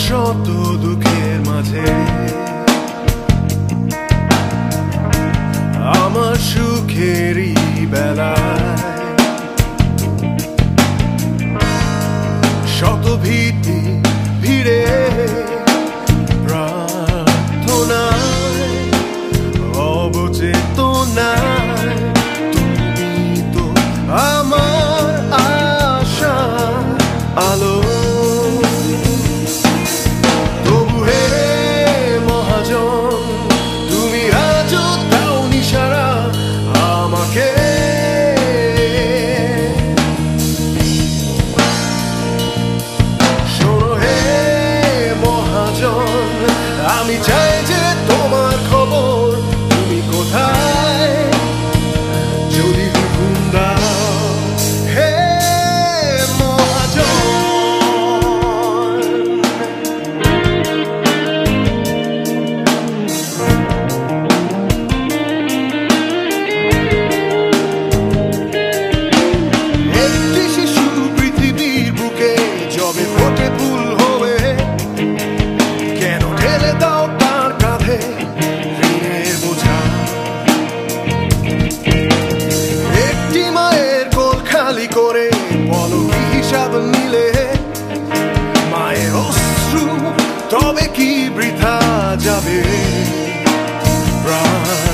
শত দুঃখের মাঝে আমার সুখেরই বেলায় শত ভীতি ভিড়ে প্রার্থনায় অবচেতনায় তুমি তো আমার আশা আলো। আমি চাই যে তোমার খবর, তুমি কোথায় যদি হুকুম দাও হে মহাজন। একটি শিশু পৃথিবীর বুকে যবে ফোটে ফুল হবে, কেন ঢেলে দাও তার কাঁধে ঋণের বোঝা। একটি মায়ের কোল খালি করে বলো কি হিসাব নিলে, মায়ের অশ্রু তবে কি বৃথা যাবে প্রাণ।